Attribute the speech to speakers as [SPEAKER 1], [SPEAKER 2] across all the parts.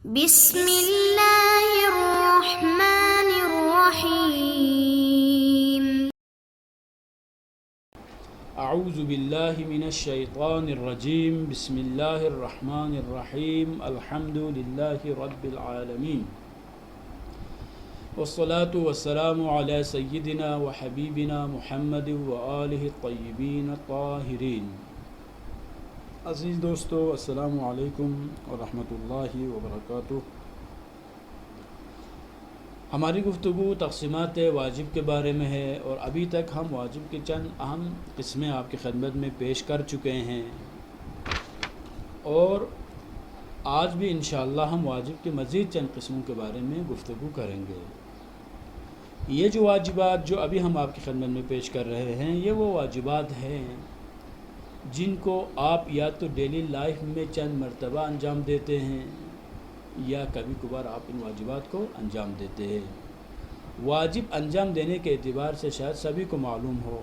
[SPEAKER 1] بسم اللہ الرحمن الرحیم۔
[SPEAKER 2] اعوذ باللہ من الشیطان الرجیم، بسم اللہ الرحمن الرحیم، الحمد للہ رب العالمین، والصلاة والسلام علی سیدنا و حبیبنا محمد و آلہ الطیبین الطاہرین۔ عزیز دوستو، السلام علیکم ورحمۃ اللہ وبرکاتہ۔ ہماری گفتگو تقسیمات واجب کے بارے میں ہے، اور ابھی تک ہم واجب کی چند اہم قسمیں آپ کی خدمت میں پیش کر چکے ہیں، اور آج بھی انشاءاللہ ہم واجب کی مزید چند قسموں کے بارے میں گفتگو کریں گے۔ یہ جو واجبات جو ابھی ہم آپ کی خدمت میں پیش کر رہے ہیں، یہ وہ واجبات ہیں جن کو آپ یا تو ڈیلی لائف میں چند مرتبہ انجام دیتے ہیں، یا کبھی کبھار آپ ان واجبات کو انجام دیتے ہیں۔ واجب انجام دینے کے اعتبار سے شاید سبھی کو معلوم ہو،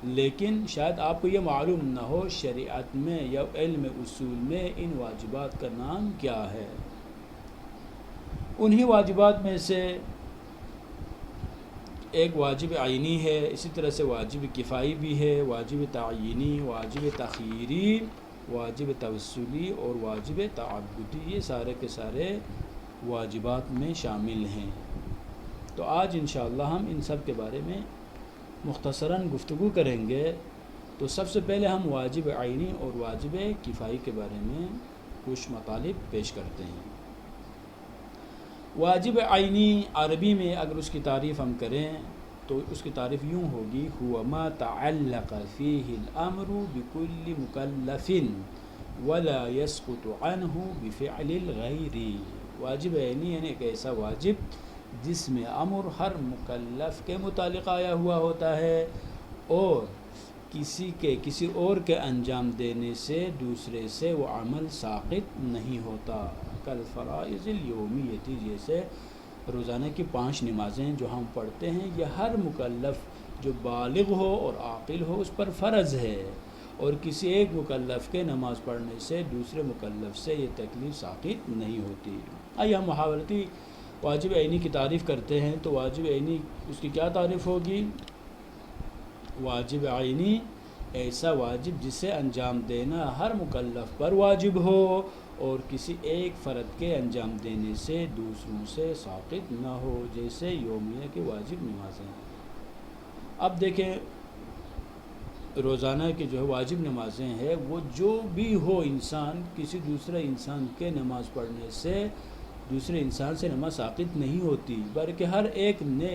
[SPEAKER 2] لیکن شاید آپ کو یہ معلوم نہ ہو شریعت میں یا علم اصول میں ان واجبات کا نام کیا ہے۔ انہی واجبات میں سے ایک واجب عینی ہے، اسی طرح سے واجب کفائی بھی ہے، واجب تعیینی، واجب تخییری، واجب توسلی اور واجب تعبدی۔ یہ سارے کے سارے واجبات میں شامل ہیں۔ تو آج انشاءاللہ ہم ان سب کے بارے میں مختصراً گفتگو کریں گے۔ تو سب سے پہلے ہم واجب عینی اور واجب کفائی کے بارے میں کچھ مطالب پیش کرتے ہیں۔ واجب عینی عربی میں اگر اس کی تعریف ہم کریں تو اس کی تعریف یوں ہوگی: هو ما تعلق فيه الامر بكل مکلف ولا يسقط عنه بفعل الغیر۔ واجب عینی یعنی ایک ایسا واجب جس میں امر ہر مکلف کے متعلق آیا ہوا ہوتا ہے، اور کسی اور کے انجام دینے سے دوسرے سے وہ عمل ساقط نہیں ہوتا۔ کالفرائض الیومیتی، جیسے روزانہ کی 5 نمازیں جو ہم پڑھتے ہیں، یہ ہر مکلف جو بالغ ہو اور عاقل ہو اس پر فرض ہے، اور کسی ایک مکلف کے نماز پڑھنے سے دوسرے مکلف سے یہ تکلیف ساقط نہیں ہوتی۔ آئیے ہم محاورتی واجب عینی کی تعریف کرتے ہیں۔ تو واجب عینی اس کی کیا تعریف ہوگی؟ واجب عینی ایسا واجب جسے انجام دینا ہر مکلف پر واجب ہو، اور کسی ایک فرد کے انجام دینے سے دوسروں سے ساقط نہ ہو، جیسے یومیہ کی واجب نمازیں۔ اب دیکھیں، روزانہ کی جو ہے واجب نمازیں ہیں، وہ جو بھی ہو انسان، کسی دوسرے انسان کے نماز پڑھنے سے دوسرے انسان سے نماز ساقط نہیں ہوتی، بلکہ ہر ایک نے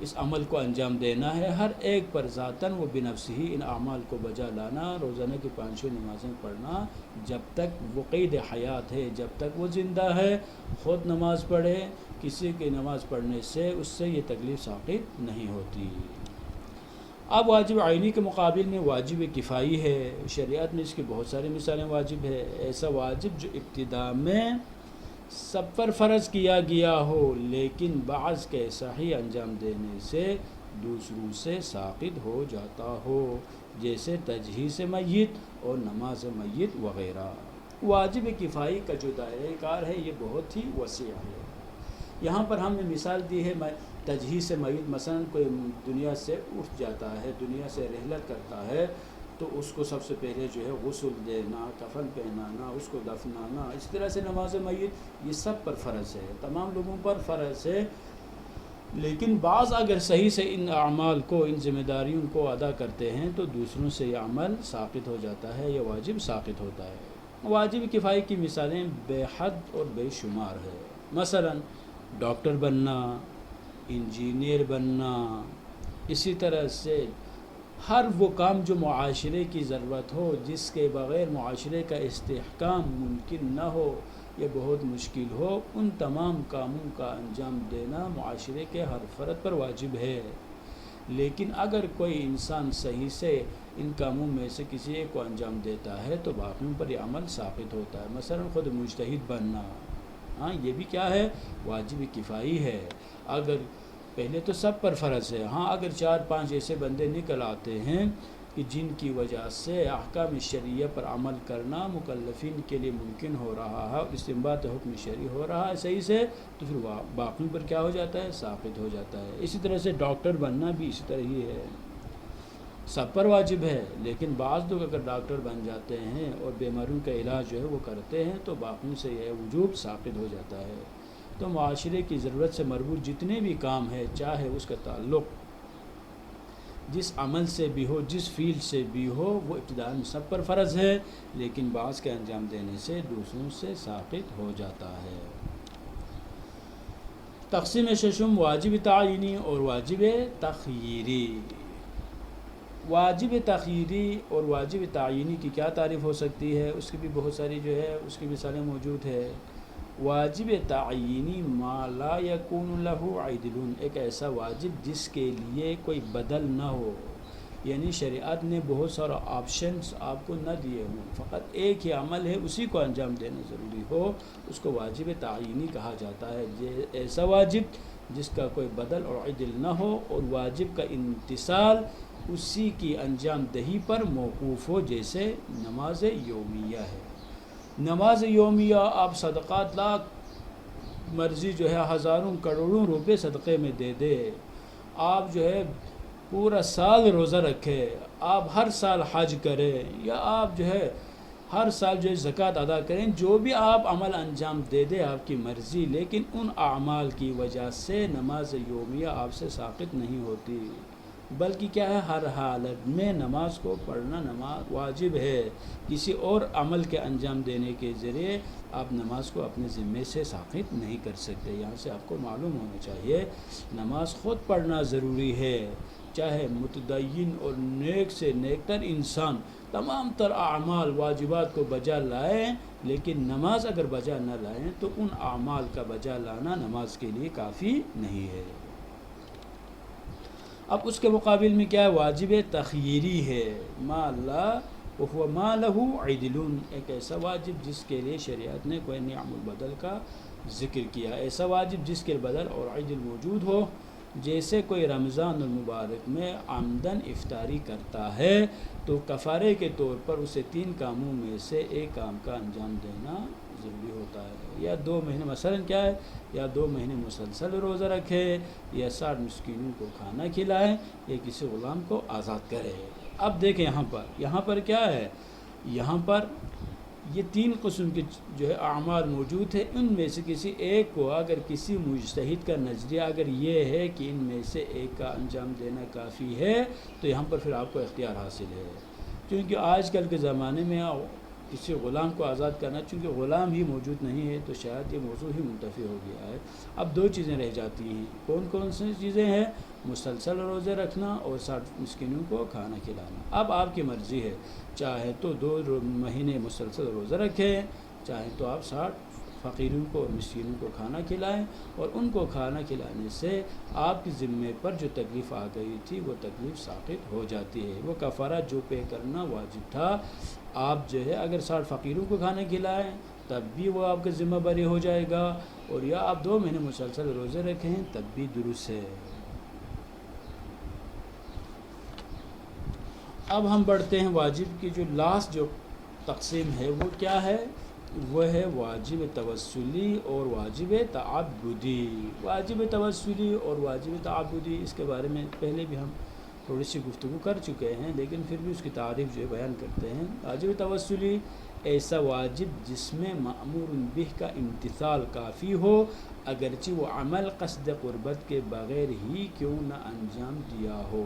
[SPEAKER 2] اس عمل کو انجام دینا ہے۔ ہر ایک پر ذاتاً و بنفس ہی ان اعمال کو بجا لانا، روزانہ کی 5 نمازیں پڑھنا، جب تک وہ قید حیات ہے، جب تک وہ زندہ ہے، خود نماز پڑھے، کسی کی نماز پڑھنے سے اس سے یہ تکلیف ساقط نہیں ہوتی۔ اب واجب عینی کے مقابل میں واجب کفائی ہے۔ شریعت میں اس کی بہت ساری مثالیں واجب ہے۔ ایسا واجب جو ابتدا میں سب پر فرض کیا گیا ہو، لیکن بعض کے صحیح انجام دینے سے دوسروں سے ساقط ہو جاتا ہو، جیسے تجہیز میت اور نماز میت وغیرہ۔ واجب کفائی کا جو دائرہ کار ہے یہ بہت ہی وسیع ہے۔ یہاں پر ہم نے مثال دی ہے تجہیز میت، مثلا کوئی دنیا سے اٹھ جاتا ہے، دنیا سے رحلت کرتا ہے، تو اس کو سب سے پہلے جو ہے غسل دینا، کفن پہنانا، اس کو دفنانا، اس طرح سے نماز میت، یہ سب پر فرض ہے، تمام لوگوں پر فرض ہے۔ لیکن بعض اگر صحیح سے ان اعمال کو، ان ذمہ داریوں کو ادا کرتے ہیں تو دوسروں سے یہ عمل ساقط ہو جاتا ہے، یہ واجب ساقط ہوتا ہے۔ واجب کفائی کی مثالیں بے حد اور بے شمار ہے۔ مثلا ڈاکٹر بننا، انجینئر بننا، اسی طرح سے ہر وہ کام جو معاشرے کی ضرورت ہو، جس کے بغیر معاشرے کا استحکام ممکن نہ ہو، یہ بہت مشکل ہو، ان تمام کاموں کا انجام دینا معاشرے کے ہر فرد پر واجب ہے۔ لیکن اگر کوئی انسان صحیح سے ان کاموں میں سے کسی ایک کو انجام دیتا ہے تو باقیوں پر یہ عمل ساقط ہوتا ہے۔ مثلا خود مجتہد بننا، یہ بھی کیا ہے؟ واجب کفائی ہے۔ اگر پہلے تو سب پر فرض ہے، اگر 4-5 ایسے بندے نکل آتے ہیں کہ جن کی وجہ سے احکام شرعیہ پر عمل کرنا مکلفین کے لیے ممکن ہو رہا ہے اور استنباط حکم شرعی ہو رہا ہے صحیح سے، تو پھر باقی پر کیا ہو جاتا ہے؟ ساقط ہو جاتا ہے۔ اسی طرح سے ڈاکٹر بننا بھی اسی طرح ہی ہے، سب پر واجب ہے، لیکن بعض لوگ اگر ڈاکٹر بن جاتے ہیں اور بیماریوں کا علاج جو ہے وہ کرتے ہیں تو باقیوں سے یہ وجوب ساقط ہو جاتا ہے۔ تو معاشرے کی ضرورت سے مربوط جتنے بھی کام ہے، چاہے اس کا تعلق جس عمل سے بھی ہو، جس فیلڈ سے بھی ہو، وہ ابتداءً سب پر فرض ہے، لیکن بعض کے انجام دینے سے دوسروں سے ساقط ہو جاتا ہے۔ تقسیم ششم واجب تعینی اور واجب تخییری۔ واجب تخییری اور واجب تعینی کی کیا تعریف ہو سکتی ہے؟ اس کی بھی بہت ساری جو ہے اس کی مثالیں موجود ہے۔ واجب تعینی ما لا یکون لہ عدل، ایک ایسا واجب جس کے لیے کوئی بدل نہ ہو، یعنی شریعت نے بہت سارا آپشنز آپ کو نہ دیے ہوں، فقط ایک ہی عمل ہے اسی کو انجام دینا ضروری ہو، اس کو واجب تعینی کہا جاتا ہے۔ ایسا واجب جس کا کوئی بدل اور عدل نہ ہو اور واجب کا امتثال اسی کی انجام دہی پر موقوف ہو، جیسے نماز یومیہ ہے۔ نماز یومیہ آپ صدقات لاکھ مرضی جو ہے ہزاروں کروڑوں روپے صدقے میں دے دے، آپ جو ہے پورا سال روزہ رکھے، آپ ہر سال حج کریں، یا آپ جو ہے ہر سال جو ہے زکوٰۃ ادا کریں، جو بھی آپ عمل انجام دے دے آپ کی مرضی، لیکن ان اعمال کی وجہ سے نماز یومیہ آپ سے ساقط نہیں ہوتی، بلکہ کیا ہے، ہر حالت میں نماز کو پڑھنا نماز واجب ہے۔ کسی اور عمل کے انجام دینے کے ذریعے آپ نماز کو اپنے ذمے سے ساقط نہیں کر سکتے۔ یہاں سے آپ کو معلوم ہونا چاہیے نماز خود پڑھنا ضروری ہے، چاہے متدین اور نیک سے نیک تر انسان تمام تر اعمال واجبات کو بجا لائیں، لیکن نماز اگر بجا نہ لائیں تو ان اعمال کا بجا لانا نماز کے لیے کافی نہیں ہے۔ اب اس کے مقابل میں کیا ہے؟ واجب تخییری ہے، ما لا وهو ما له عدل، ایک ایسا واجب جس کے لیے شریعت نے کوئی نعم البدل کا ذکر کیا، ایسا واجب جس کے بدل اور عدل موجود ہو، جیسے کوئی رمضان المبارک میں عمدن افطاری کرتا ہے تو کفارے کے طور پر اسے 3 کاموں میں سے ایک کام کا انجام دینا ضروری ہوتا ہے، یا 2 مہینے مثلا کیا ہے، یا 2 مہینے مسلسل روزہ رکھے، یا 60 مسکینوں کو کھانا کھلائے، یا کسی غلام کو آزاد کرے۔ اب دیکھیں یہاں پر کیا ہے، یہاں پر یہ 3 قسم کے جو ہے اعمال موجود ہیں، ان میں سے کسی ایک کو اگر کسی مجتہد کا نظریہ اگر یہ ہے کہ ان میں سے ایک کا انجام دینا کافی ہے تو یہاں پر پھر آپ کو اختیار حاصل ہے، کیونکہ آج کل کے زمانے میں کسی غلام کو آزاد کرنا، چونکہ غلام ہی موجود نہیں ہے تو شاید یہ موضوع ہی منتفی ہو گیا ہے۔ اب 2 چیزیں رہ جاتی ہیں، کون سی چیزیں ہیں؟ مسلسل روزے رکھنا اور 60 مسکینوں کو کھانا کھلانا۔ اب آپ کی مرضی ہے، چاہے تو 2 مہینے مسلسل روزہ رکھیں، چاہے تو آپ 60 فقیروں کو اور مسکینوں کو کھانا کھلائیں، اور ان کو کھانا کھلانے سے آپ کے ذمے پر جو تکلیف آ گئی تھی وہ تکلیف ساقط ہو جاتی ہے، وہ کفارہ جو پے کرنا واجب تھا، آپ جو ہے اگر 60 فقیروں کو کھانا کھلائیں تب بھی وہ آپ کا ذمہ بری ہو جائے گا، اور یا آپ 2 مہینے مسلسل روزے رکھیں تب بھی درست ہے۔ اب ہم بڑھتے ہیں واجب کی جو لاسٹ جو تقسیم ہے وہ کیا ہے؟ وہ ہے واجب توسلی اور واجب تعبدی۔ واجب توسلی اور واجب تعبدی، اس کے بارے میں پہلے بھی ہم تھوڑی سی گفتگو کر چکے ہیں، لیکن پھر بھی اس کی تعریف جو ہے بیان کرتے ہیں۔ واجب توسلی ایسا واجب جس میں مأمور بہ کا امتثال کافی ہو، اگرچہ وہ عمل قصد قربت کے بغیر ہی کیوں نہ انجام دیا ہو،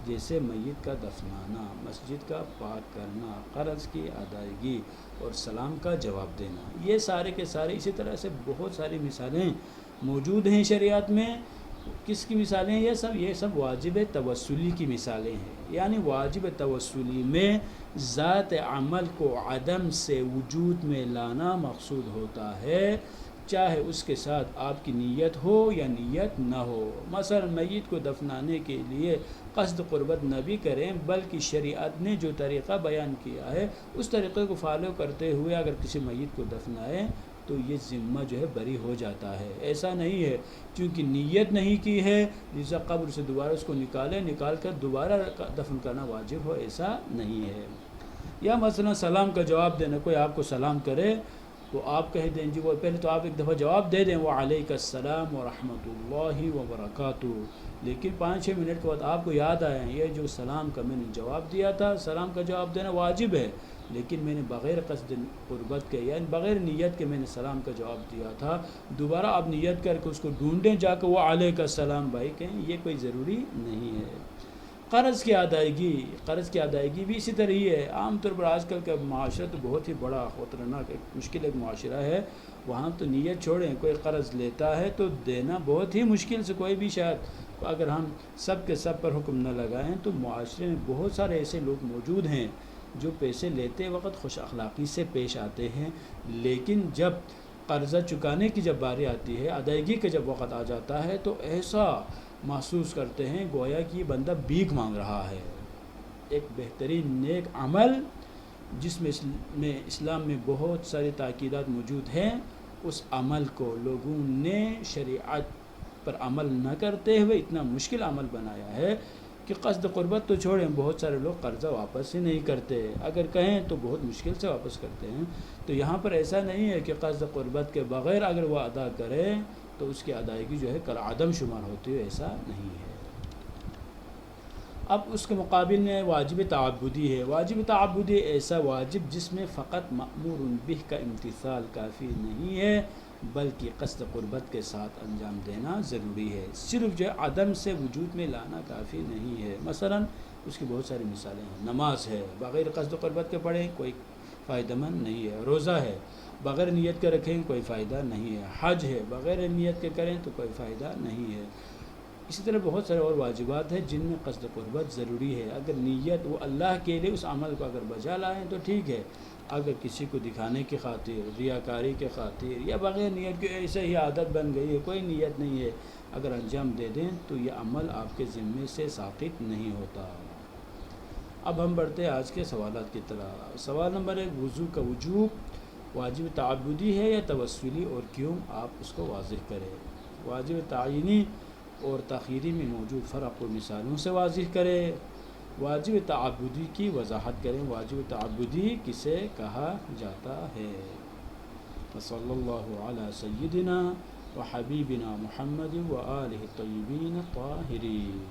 [SPEAKER 2] جیسے میت کا دفنانا، مسجد کا پاک کرنا، قرض کی ادائیگی اور سلام کا جواب دینا۔ یہ سارے کے سارے اسی طرح سے بہت ساری مثالیں موجود ہیں شریعت میں۔ کس کی مثالیں ہیں؟ یہ سب واجب توسلی کی مثالیں ہیں، یعنی واجب توسلی میں ذات عمل کو عدم سے وجود میں لانا مقصود ہوتا ہے، چاہے اس کے ساتھ آپ کی نیت ہو یا نیت نہ ہو۔ مثلا میت کو دفنانے کے لیے قصد قربت نہ بھی کریں، بلکہ شریعت نے جو طریقہ بیان کیا ہے اس طریقے کو فالو کرتے ہوئے اگر کسی میت کو دفنائیں تو یہ ذمہ جو ہے بری ہو جاتا ہے۔ ایسا نہیں ہے چونکہ نیت نہیں کی ہے لہذا قبر سے دوبارہ اس کو نکال کر دوبارہ دفن کرنا واجب ہو، ایسا نہیں ہے۔ یا مثلا سلام کا جواب دینا، کوئی آپ کو سلام کرے تو آپ کہہ دیں جی، وہ پہلے تو آپ ایک دفعہ جواب دے دیں وعلیک السلام ورحمۃ اللہ وبرکاتہ، لیکن 5-6 منٹ کے بعد آپ کو یاد آیا یہ جو سلام کا میں نے جواب دیا تھا، سلام کا جواب دینا واجب ہے، لیکن میں نے بغیر قصد قربت کے یعنی بغیر نیت کے میں نے سلام کا جواب دیا تھا، دوبارہ آپ نیت کر کے اس کو ڈھونڈیں جا کے وعلیک السلام بھائی کہیں، یہ کوئی ضروری نہیں ہے۔ قرض کی ادائیگی بھی اسی طرح ہی ہے۔ عام طور پر آج کل کا معاشرہ تو بہت ہی بڑا خطرناک مشکل ایک معاشرہ ہے، وہاں تو نیت چھوڑیں، کوئی قرض لیتا ہے تو دینا بہت ہی مشکل سے، کوئی بھی شاید اگر ہم سب کے سب پر حکم نہ لگائیں تو معاشرے میں بہت سارے ایسے لوگ موجود ہیں جو پیسے لیتے وقت خوش اخلاقی سے پیش آتے ہیں، لیکن جب قرضہ چکانے کی جب باری آتی ہے، ادائیگی کا جب وقت آ جاتا ہے تو ایسا محسوس کرتے ہیں گویا کہ یہ بندہ بھیک مانگ رہا ہے۔ ایک بہترین نیک عمل جس میں اسلام میں بہت ساری تاکیدات موجود ہیں، اس عمل کو لوگوں نے شریعت پر عمل نہ کرتے ہوئے اتنا مشکل عمل بنایا ہے کہ قصد قربت تو چھوڑیں، بہت سارے لوگ قرضہ واپس ہی نہیں کرتے، اگر کہیں تو بہت مشکل سے واپس کرتے ہیں۔ تو یہاں پر ایسا نہیں ہے کہ قصد قربت کے بغیر اگر وہ ادا کرے تو اس کی ادائیگی جو ہے کالعدم شمار ہوتی ہے، ایسا نہیں ہے۔ اب اس کے مقابل میں واجب تعبدی ہے۔ واجب تعبدی ایسا واجب جس میں فقط مأمور بہ کا امتثال کافی نہیں ہے بلکہ قصد قربت کے ساتھ انجام دینا ضروری ہے، صرف جو عدم سے وجود میں لانا کافی نہیں ہے۔ مثلا اس کی بہت ساری مثالیں ہیں، نماز ہے بغیر قصد قربت کے پڑھیں کوئی فائدہ مند نہیں ہے، روزہ ہے بغیر نیت کے رکھیں کوئی فائدہ نہیں ہے، حج ہے بغیر نیت کے کریں تو کوئی فائدہ نہیں ہے۔ اسی طرح بہت سارے اور واجبات ہیں جن میں قصد قربت ضروری ہے، اگر نیت وہ اللہ کے لیے اس عمل کو اگر بجا لائیں تو ٹھیک ہے، اگر کسی کو دکھانے کی خاطر، ریاکاری کے خاطر یا بغیر نیت کے ایسے ہی عادت بن گئی ہے، کوئی نیت نہیں ہے، اگر انجام دے دیں تو یہ عمل آپ کے ذمے سے ساقط نہیں ہوتا۔ اب ہم بڑھتے ہیں آج کے سوالات کی طرح۔ سوال نمبر 1، وضو کا وجوب واجب تعبدی ہے یا توسلی اور کیوں؟ آپ اس کو واضح کریں۔ واجب تعینی اور تاخیری میں موجود فرق کو مثالوں سے واضح کریں۔ واجب تعبدی کی وضاحت کریں، واجب تعبدی کسے کہا جاتا ہے؟ صلی اللہ علی سیدنا و حبیبنا محمد و آلہ الطیبین الطاہرین۔